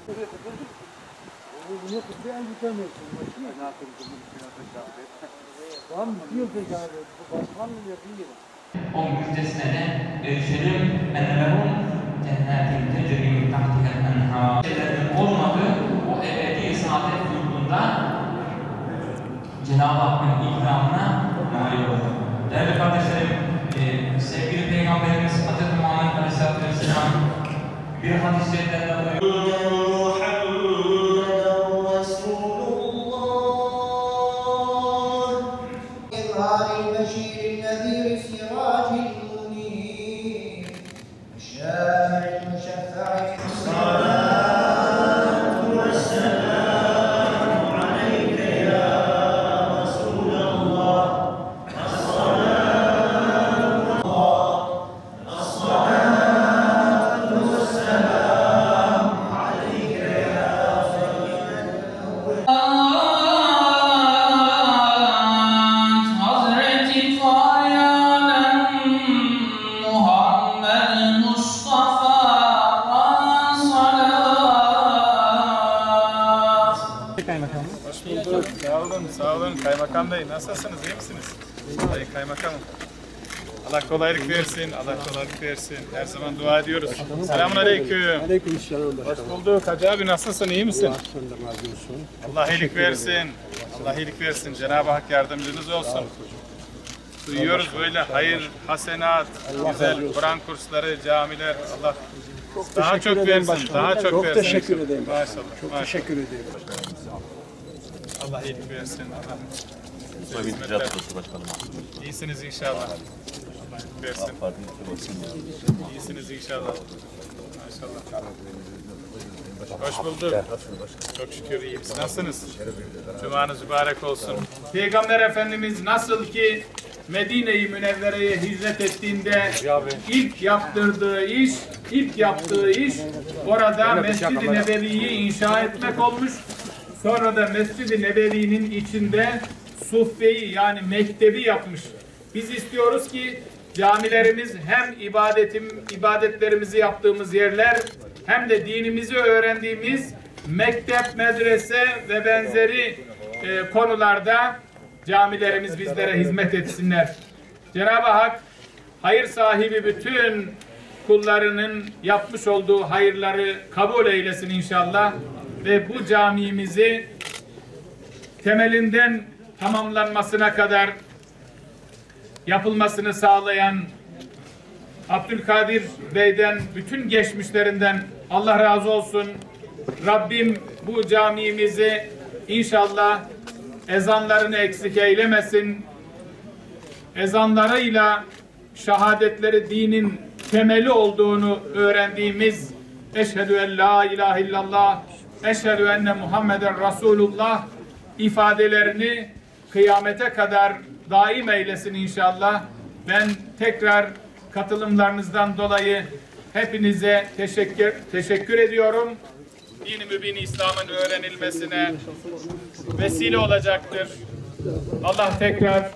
O müjdesine de erişelim. Ennelehum cennetin tecri min tahtiha el-enhar. Şeylerin olmadığı o ebedi saadet yurdunda Cenab-ı Hakk'ın ikramına nail olur. Değerli kardeşlerim, sevgili Peygamberimiz Hz. Muhammed Aleyhisselatü Vesselam bir hadis-i şeriflerinde Sağ olun Kaymakam Bey. Nasılsınız? İyi misiniz? Sayın Kaymakamım. Allah kolaylık versin. Allah kolaylık versin. Her zaman dua ediyoruz. Selamun aleyküm. Aleykümselam. Hoş bulduk. Hacı abi nasılsın? İyi misin? Allah iyilik versin. Allah iyilik versin. Cenab-ı Hak yardımcınız olsun. Duyuyoruz böyle hayır, hasenat, güzel Kur'an kursları, camiler. Allah daha çok versin. Daha çok versin. Çok teşekkür ederim. Maşallah. Çok teşekkür ederim. Allah iyilik versin. İyisiniz inşallah. Allah iyilik versin. İyisiniz inşallah. Maşallah. Hoş bulduk. Çok şükür iyiyim. Nasılsınız? Cumanız mübarek olsun. Peygamber Efendimiz nasıl ki Medine-i Münevvere'ye hicret ettiğinde ilk yaptığı iş orada Mescid-i Nebevi'yi inşa etmek olmuş. Sonra da Mescid-i Nebevi'nin içinde suffeyi yani mektebi yapmış. Biz istiyoruz ki camilerimiz hem ibadetlerimizi yaptığımız yerler hem de dinimizi öğrendiğimiz mektep, medrese ve benzeri konularda camilerimiz bizlere hizmet etsinler. Cenab-ı Hak hayır sahibi bütün kullarının yapmış olduğu hayırları kabul eylesin inşallah ve bu camimizi temelinden tamamlanmasına kadar yapılmasını sağlayan Abdülkadir Bey'den, bütün geçmişlerinden Allah razı olsun. Rabbim bu camimizi inşallah ezanlarını eksik eylemesin. Ezanlarıyla şehadetleri dinin temeli olduğunu öğrendiğimiz eşhedü en la ilahe illallah, eşhedü enne Muhammeden Resulullah ifadelerini kıyamete kadar daim eylesin inşallah. Ben tekrar katılımlarınızdan dolayı hepinize teşekkür ediyorum. Din-i Mübin İslam'ın öğrenilmesine vesile olacaktır. Allah tekrar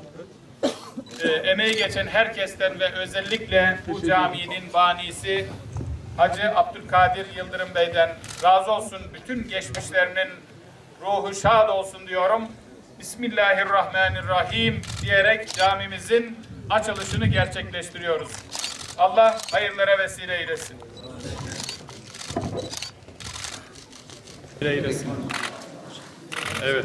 emeği geçen herkesten ve özellikle bu caminin banisi Hacı Abdülkadir Yıldırım Bey'den razı olsun. Bütün geçmişlerinin ruhu şad olsun diyorum. Bismillahirrahmanirrahim diyerek camimizin açılışını gerçekleştiriyoruz. Allah hayırlara vesile eylesin. Evet.